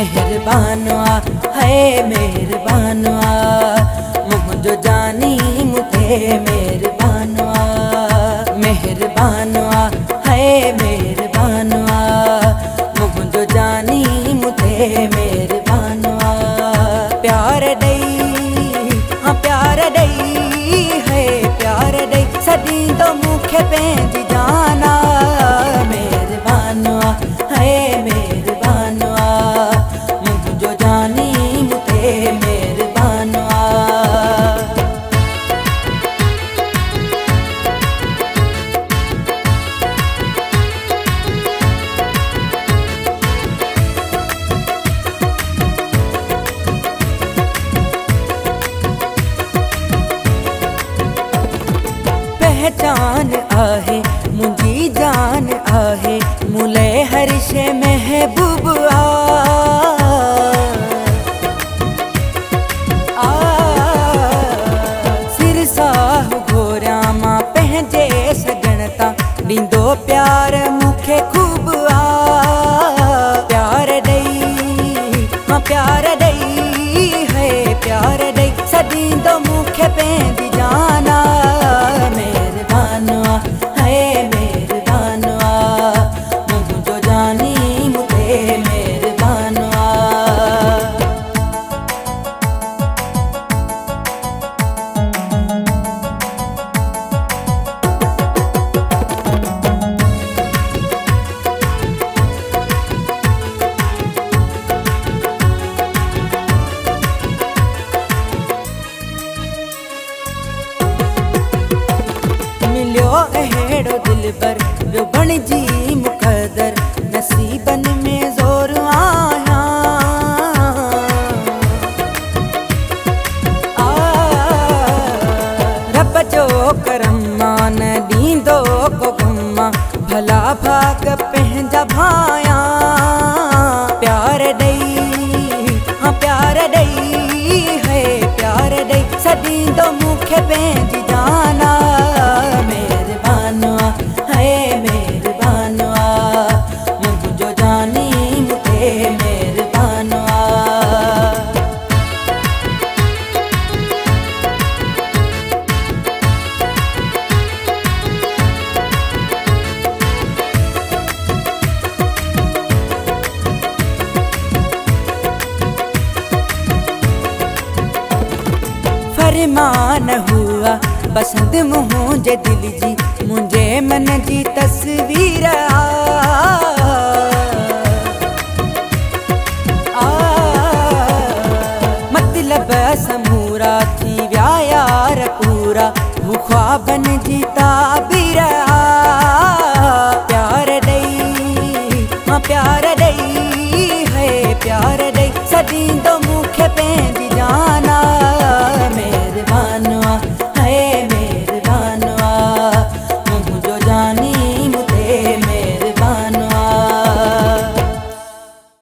मेहरबानवा है मेहरबानवा मुझो जानी मुते मेहरबानवा मेहरबानवा है मेहरबानवा मुझो जानी मुते मेहरबानवा प्यार दई हाँ प्यार दई है प्यार दई सदी तो मुखे पंहिंजी जाना मेहरबानवा है मेहरबानवा मुझो जानी मुते मेहरबानवा। पहचान आहे मुंजी जान आहे मुले हर शे महबूब सिरसाह घोरिया मां पंहिंजे सगणता ॾींदो प्यार मूंखे खूब प्यार ॾेई हाँ प्यार ॾेई है प्यार ॾेई सॾींदो मूंखे पंहिंजी जाना मेहरबानवा है मेहरबानवा मुझो जानी मुते मेहरबानवा। मिलियो अहिड़ो दिलबर जो बणिजी मुक़दर नसीबन में ज़ोर आया रब जो करम मान ॾींदो को गम्मा भला भाग पंहिंजा भाया प्यार ॾेई हाँ प्यार ॾेई है प्यार ॾेई सॾींदो मूंखे पंहिंजी जाना मेहरबानवा है मेहरबानवा मुझो जानी मुते मेहरबानवा। फरमान हुआ पसंद मुझे दिल जी मुझे मन जी तस्वीर मतलब समूरा थी व्या यार पूरा वो ख्वाबन जी